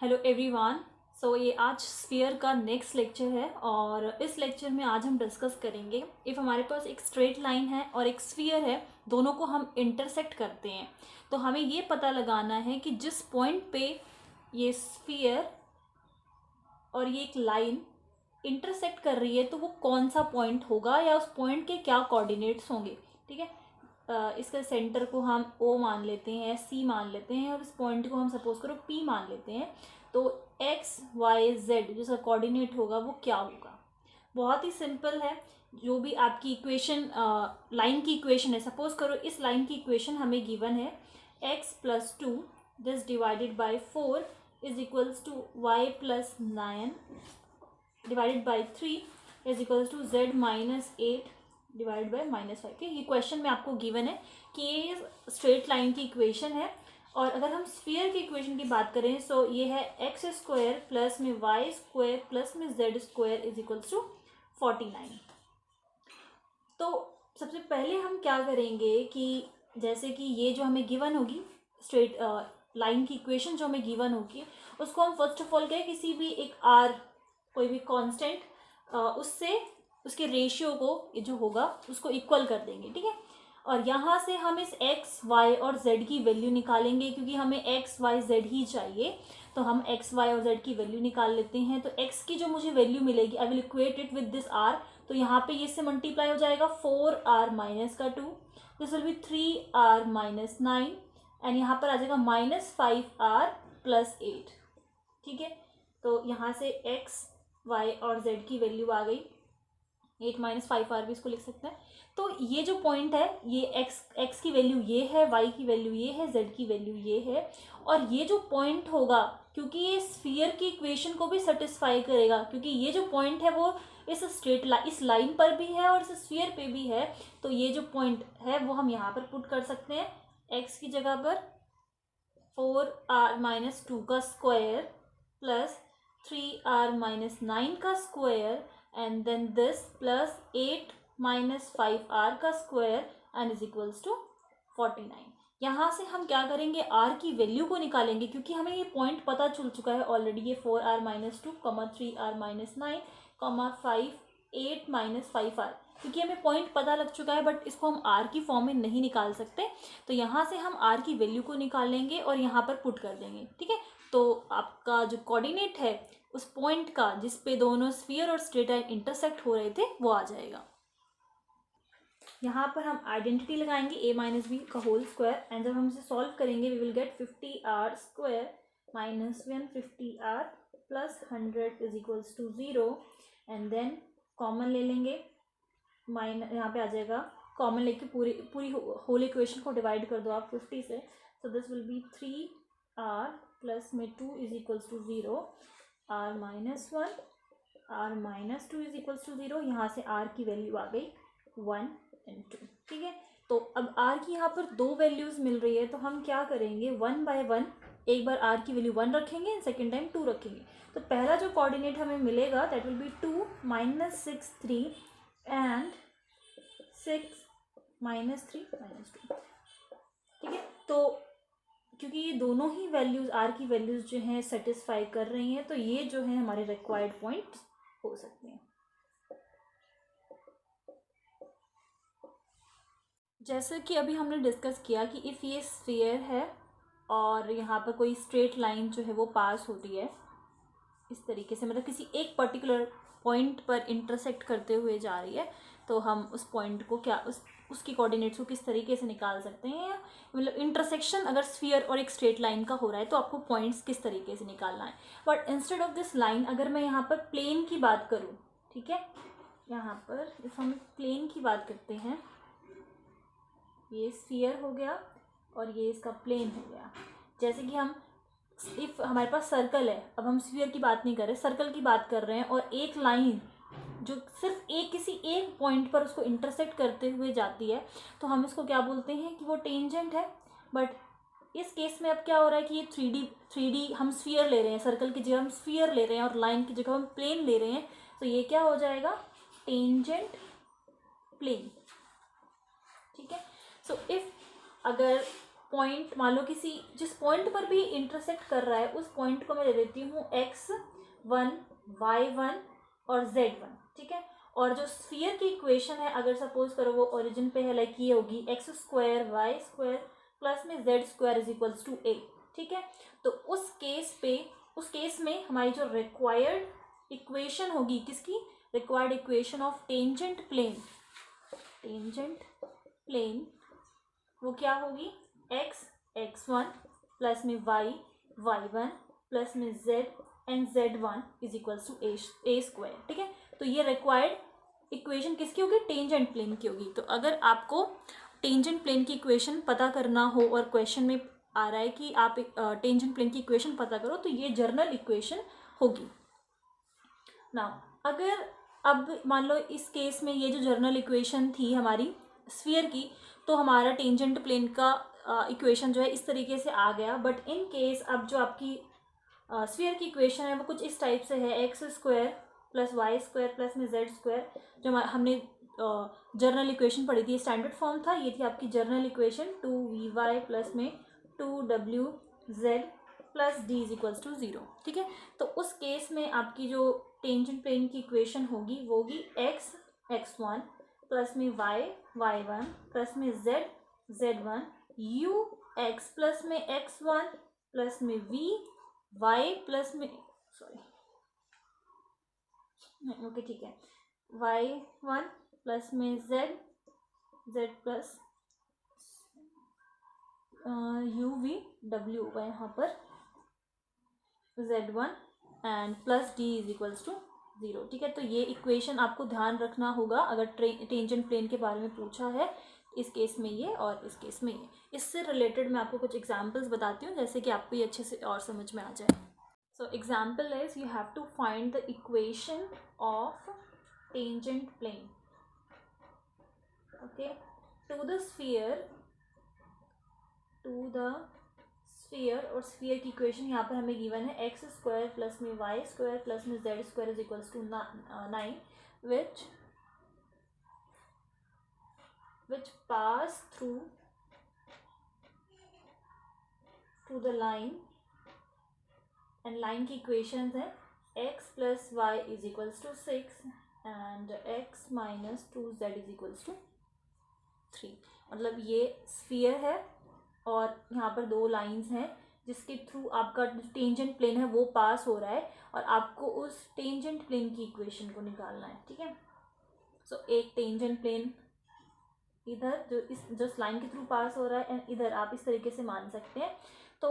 Hello everyone. सो ये आज sphere का नेक्स्ट लेक्चर है और इस लेक्चर में आज हम डिस्कस करेंगे इफ़ हमारे पास एक स्ट्रेट लाइन है और एक स्फीयर है, दोनों को हम इंटरसेक्ट करते हैं तो हमें ये पता लगाना है कि जिस पॉइंट पे ये स्फीयर और ये एक लाइन इंटरसेक्ट कर रही है तो वो कौन सा पॉइंट होगा या उस पॉइंट के क्या कोऑर्डिनेट्स होंगे। ठीक है, इसका सेंटर को हम ओ मान लेते हैं, सी मान लेते हैं और इस पॉइंट को हम सपोज करो पी मान लेते हैं। तो एक्स वाई जेड जो इसका कोऑर्डिनेट होगा वो क्या होगा। बहुत ही सिंपल है। जो भी आपकी इक्वेशन लाइन की इक्वेशन है, सपोज करो इस लाइन की इक्वेशन हमें गिवन है X plus two this divided by 4 is equals to Y plus 9 divided by 3 is equals to Z minus 8 divide by -5। ये क्वेश्चन में आपको गिवन है कि ये स्ट्रेट लाइन की इक्वेशन है। और अगर हम स्फीयर की इक्वेशन की बात करें तो ये है एक्स स्क्वायर प्लस में वाई स्क्वायर प्लस में Z square is equals to 49। तो सबसे पहले हम क्या करेंगे कि जैसे कि ये जो हमें गिवन होगी स्ट्रेट लाइन की इक्वेशन जो हमें गिवन होगी उसको हम फर्स्ट ऑफ ऑल क्या किसी भी एक आर कोई भी कांस्टेंट उससे उसके रेशियो को जो होगा उसको इक्वल कर देंगे। ठीक है, और यहाँ से हम इस एक्स वाई और जेड की वैल्यू निकालेंगे क्योंकि हमें एक्स वाई जेड ही चाहिए। तो हम एक्स वाई और जेड की वैल्यू निकाल लेते हैं। तो एक्स की जो मुझे वैल्यू मिलेगी I will equate it with this R. तो यहाँ पे ये से मल्टीप्लाई हो जाएगा 4r माइनस का 2, this will be 3r minus 9 and यहाँ पर आ जाएगा -5r प्लस 8। ठीक है, तो यहाँ से एक्स वाई और जेड की वैल्यू आ गई 8 माइनस 5r भी इसको लिख सकते हैं। तो ये जो पॉइंट है ये एक्स की वैल्यू ये है, वाई की वैल्यू ये है, जेड की वैल्यू ये है। और ये जो पॉइंट होगा क्योंकि ये स्फीयर की इक्वेशन को भी सेटिस्फाई करेगा क्योंकि ये जो पॉइंट है वो इस इस लाइन पर भी है और इस स्फीयर पे भी है। तो ये जो पॉइंट है वो हम यहाँ पर पुट कर सकते हैं। एक्स की जगह पर 4r माइनस 2 का स्क्वायर प्लस 3r माइनस 9 का square and then this plus 8 minus 5r का square and is equals to 49। यहाँ से हम क्या करेंगे r की वैल्यू को निकालेंगे क्योंकि हमें ये पॉइंट पता चल चुका है ऑलरेडी। ये 4r minus 2 3r minus 9 5 8 minus 5r, क्योंकि हमें पॉइंट पता लग चुका है बट इसको हम r की फॉर्म में नहीं निकाल सकते। तो यहाँ से हम r की वैल्यू को निकालेंगे और यहाँ पर पुट कर देंगे। ठीक है, तो आपका जो कोऑर्डिनेट है उस पॉइंट का जिस पे दोनों स्फीयर और स्ट्रेट लाइन इंटरसेक्ट हो रहे थे वो आ जाएगा। यहाँ पर हम आइडेंटिटी लगाएंगे a माइनस बी का होल स्क्वायर एंड जब हम इसे सॉल्व करेंगे we will get 50r square minus 150r plus 100 is equals to 0 and then common ले लेंगे। यहाँ पे आ जाएगा कॉमन लेके पूरी होल इक्वेशन को डिवाइड कर दो आप 50 से। So this will be 3r plus में 2 is equals to 0 r minus 1 r minus 2 is equals to 0। यहाँ से r की वैल्यू आ गई 1 एंड 2। ठीक है, तो अब r की यहाँ पर दो वैल्यूज़ मिल रही है तो हम क्या करेंगे 1 बाय 1 एक बार r की वैल्यू 1 रखेंगे एंड सेकेंड टाइम 2 रखेंगे। तो पहला जो कोऑर्डिनेट हमें मिलेगा that will be 2 minus 6 3 and 6 minus 3 minus 2। ठीक है, तो क्योंकि ये दोनों ही वैल्यूज़ r की वैल्यूज़ जो हैं सेटिस्फाई कर रही हैं तो ये जो है हमारे रिक्वायर्ड पॉइंट हो सकते हैं। जैसे कि अभी हमने डिस्कस किया कि इफ़ ये स्फीयर है और यहाँ पर कोई स्ट्रेट लाइन जो है वो पास होती है इस तरीके से, मतलब किसी एक पर्टिकुलर पॉइंट पर इंटरसेक्ट करते हुए जा रही है, तो हम उस पॉइंट को क्या उसकी कोऑर्डिनेट्स को किस तरीके से निकाल सकते हैं। मतलब इंटरसेक्शन अगर स्फीयर और एक स्ट्रेट लाइन का हो रहा है तो आपको पॉइंट्स किस तरीके से निकालना है। But instead of this line अगर मैं यहाँ पर प्लेन की बात करूँ, ठीक है, यहाँ पर इफ हम प्लेन की बात करते हैं, ये स्फीयर हो गया और ये इसका प्लेन हो गया। जैसे कि हम इफ़ हमारे पास सर्कल है, अब हम स्फीयर की बात नहीं कर रहे, सर्कल की बात कर रहे हैं और एक लाइन जो सिर्फ किसी एक पॉइंट पर उसको इंटरसेक्ट करते हुए जाती है तो हम इसको क्या बोलते हैं कि वो टेंजेंट है। बट इस केस में अब क्या हो रहा है कि ये 3D हम स्फीयर ले रहे हैं, सर्कल की जगह हम स्फीयर ले रहे हैं और लाइन की जगह हम प्लेन ले रहे हैं। तो ये क्या हो जाएगा टेंजेंट प्लेन। ठीक है, सो इफ़ अगर पॉइंट, मान लो किसी जिस पॉइंट पर भी इंटरसेक्ट कर रहा है उस पॉइंट को मैं दे देती हूँ x1 y1 और z1, ठीक है। और जो स्फीयर की इक्वेशन है, अगर सपोज करो वो ओरिजिन पे है, लाइक ये होगी x square y square plus में z square is equals to a, ठीक है। तो उस केस में हमारी जो रिक्वायर्ड इक्वेशन होगी, किसकी, required equation of tangent plane, वो क्या होगी, x1 प्लस में y1 प्लस में z and z1 is equals to a square, ठीक है। तो ये रिक्वायर्ड इक्वेशन किसकी होगी, टेंजेंट प्लेन की होगी। तो अगर आपको टेंजेंट प्लेन की इक्वेशन पता करना हो और क्वेश्चन में आ रहा है कि आप टेंजेंट प्लेन की इक्वेशन पता करो, तो ये जर्नल इक्वेशन होगी। नाउ अगर अब मान लो इस केस में ये जो जर्नल इक्वेशन थी हमारी स्फीयर की, तो हमारा टेंजेंट प्लेन का इक्वेशन जो है इस तरीके से आ गया। बट इन केस अब जो आपकी स्फीयर की इक्वेशन है वो कुछ इस टाइप से है, x square plus y square plus में जेड स्क्वायर, जो हमने जर्नल इक्वेशन पढ़ी थी, स्टैंडर्ड फॉर्म था, ये थी आपकी जर्नल इक्वेशन 2vy प्लस में 2wz plus D is equals to 0, ठीक है। तो उस केस में आपकी जो टेंजेंट प्लेन की इक्वेशन होगी वो होगी x1 प्लस में y1 प्लस में z1 ux प्लस में x1 प्लस में y प्लस में ओके ठीक है, y1 प्लस में z प्लस w होगा यहाँ पर z1 and plus d is equals to 0, ठीक है। तो ये इक्वेशन आपको ध्यान रखना होगा अगर टेंजेंट प्लेन के बारे में पूछा है, इस केस में ये और इस केस में ये। इससे रिलेटेड मैं आपको कुछ एग्जांपल्स बताती हूँ जिससे कि आपको ये अच्छे से और समझ में आ जाए। So example is you have to find the equation of tangent plane, okay, to the sphere और स्फीयर की इक्वेशन यहाँ पर हमें गिवन है एक्स स्क्वायर प्लस में वाई स्क्वायर प्लस में Z square is equals to 9 which pass through to the line, and line की equations है x plus y is equals to 6 and x minus 2z is equals to 3। मतलब ये sphere है और यहाँ पर दो लाइंस हैं जिसके थ्रू आपका टेंजेंट प्लेन है वो पास हो रहा है और आपको उस टेंजेंट प्लेन की इक्वेशन को निकालना है, ठीक है। सो एक टेंजेंट प्लेन इधर जो इस लाइन के थ्रू पास हो रहा है एंड इधर आप इस तरीके से मान सकते हैं। तो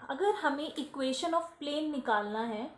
अगर हमें इक्वेशन ऑफ प्लेन निकालना है,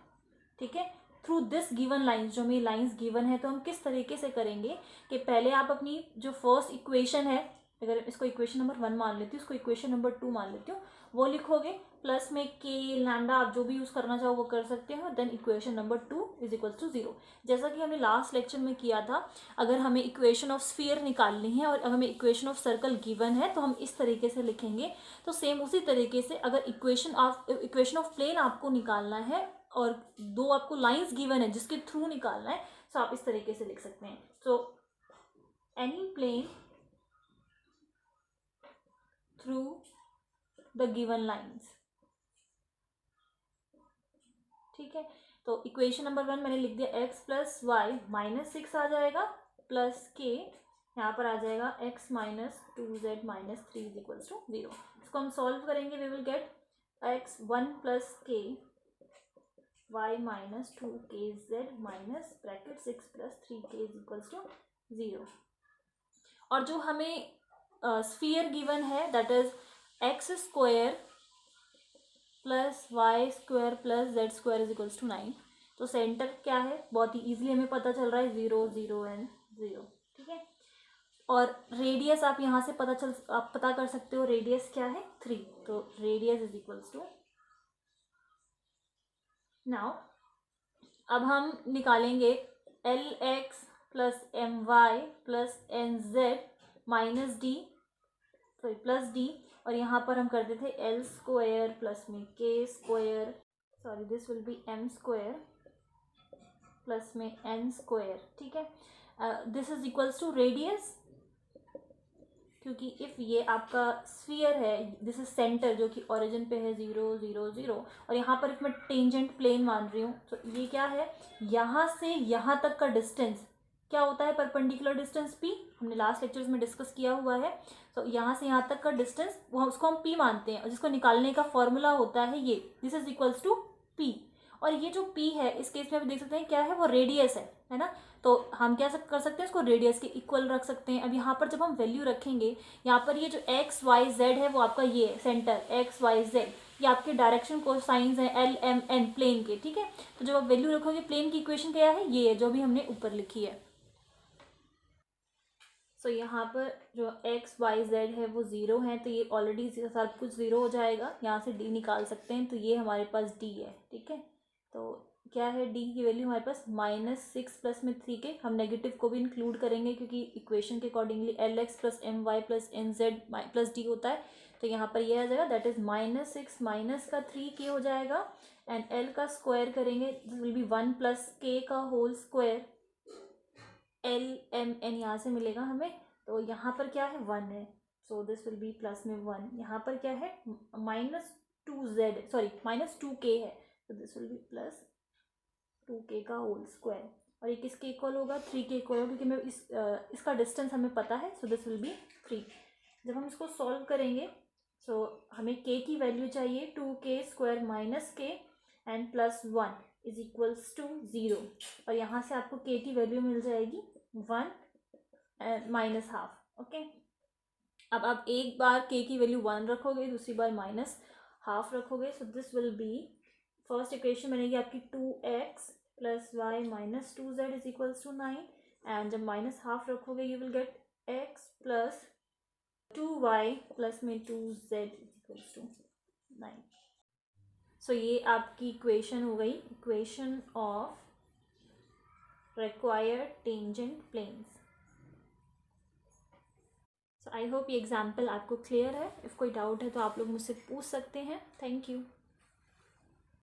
ठीक है, थ्रू दिस गिवन लाइंस, जो हमें लाइंस गिवन है, तो हम किस तरीके से करेंगे कि पहले आप अपनी जो फर्स्ट इक्वेशन है, अगर इसको इक्वेशन नंबर 1 मान लेती हूँ, इसको इक्वेशन नंबर 2 मान लेती हूँ, वो लिखोगे, प्लस में के लैम्डा आप जो भी यूज़ करना चाहो वो कर सकते हो, then equation number 2 is equals to 0। जैसा कि हमने लास्ट लेक्चर में किया था, अगर हमें इक्वेशन ऑफ स्फीयर निकालनी है और अगर हमें इक्वेशन ऑफ सर्कल गिवन है तो हम इस तरीके से लिखेंगे। तो सेम उसी तरीके से अगर इक्वेशन ऑफ प्लेन आपको निकालना है और दो आपको लाइंस गिवन है जिसके थ्रू निकालना है, तो आप इस तरीके से लिख सकते हैं। So any plane through the given lines, ठीक है। तो इक्वेशन नंबर 1 मैंने लिख दिया, x प्लस वाई माइनस 6 आ जाएगा प्लस के, यहाँ पर आ जाएगा x minus 2z minus 3 is equals to 0। इसको हम सॉल्व करेंगे, we will get x 1 plus k y minus 2kz minus bracket 6 plus 3k is equals to 0। और जो हमें स्फीयर गिवन है that is x square plus y square plus z square is equals to 9। तो centre क्या है, बहुत ही easily हमें पता चल रहा है, 0 0 एंड 0, ठीक है। और रेडियस आप यहाँ से आप पता कर सकते हो, रेडियस क्या है 3, तो radius is equals to, now अब हम निकालेंगे LX plus MY plus NZ minus D, sorry plus D, और यहाँ पर हम करते थे L स्क्वायर प्लस में K square, sorry this will be M square plus में N स्क्वायर, ठीक है। This is equals to radius क्योंकि इफ़ ये आपका स्फीयर है, दिस इज सेंटर जो कि ओरिजिन पे है 0 0 0, और यहाँ पर इफ मैं टेंजेंट प्लेन मान रही हूँ तो ये क्या है, यहाँ से यहाँ तक का डिस्टेंस क्या होता है, परपेंडिकुलर डिस्टेंस p, हमने लास्ट लेक्चर्स में डिस्कस किया हुआ है। तो यहाँ से यहाँ तक का डिस्टेंस वो उसको हम p मानते हैं, और जिसको निकालने का फॉर्मूला होता है ये, this is equals to p। और ये जो p है इस केस में आप देख सकते हैं क्या है, वो रेडियस है ना। तो हम क्या कर सकते हैं, इसको रेडियस के इक्वल रख सकते हैं। अब यहाँ पर जब हम वैल्यू रखेंगे, यहाँ पर ये जो एक्स वाई जेड है वो आपका ये सेंटर एक्स वाई जेड, ये आपके डायरेक्शन को साइंस है एल एम एन प्लेन के, ठीक है। तो जब आप वैल्यू रखोगे, प्लेन की इक्वेशन क्या है, ये है जो भी हमने ऊपर लिखी है। सो यहाँ पर जो एक्स वाई जेड है वो ज़ीरो है, तो ये ऑलरेडी सब कुछ ज़ीरो हो जाएगा, यहाँ से डी निकाल सकते हैं, तो ये हमारे पास डी है, ठीक है। तो क्या है डी की वैल्यू हमारे पास -6 प्लस में 3 के, हम नेगेटिव को भी इंक्लूड करेंगे क्योंकि इक्वेशन के accordingly L x plus M y plus N z plus D होता है। तो यहाँ पर ये आ जाएगा, दैट इज -6 माइनस का 3 के हो जाएगा, एंड एल का स्क्वायर करेंगे, this will be 1 plus k का whole square, L M N यहाँ से मिलेगा हमें। तो यहाँ पर क्या है 1 है, सो दिस विल बी प्लस में 1, यहाँ पर क्या है -2z सॉरी -2k है, तो this will B plus 2k का होल स्क्वायर, और ये किसके इक्वल होगा, 3 के इक्वल होगा, क्योंकि मैं इसका डिस्टेंस हमें पता है, सो दिस विल बी 3। जब हम इसको सॉल्व करेंगे, सो हमें k की वैल्यू चाहिए 2k square minus k and plus 1 is equals to 0, और यहाँ से आपको k की वैल्यू मिल जाएगी 1 एंड माइनस हाफ, ओके। अब आप एक बार k की वैल्यू 1 रखोगे, दूसरी बार माइनस हाफ रखोगे, so this will be, first equation बनेगी आपकी 2x plus y minus 2z is equals to 9, and जब माइनस हाफ रखोगे you will get x plus 2y plus में 2z इज इक्वल्स टू 9। सो ये आपकी इक्वेशन हो गई, equation of required tangent planes। So I hope ये example आपको clear है। इफ़ कोई डाउट है तो आप लोग मुझसे पूछ सकते हैं। Thank you.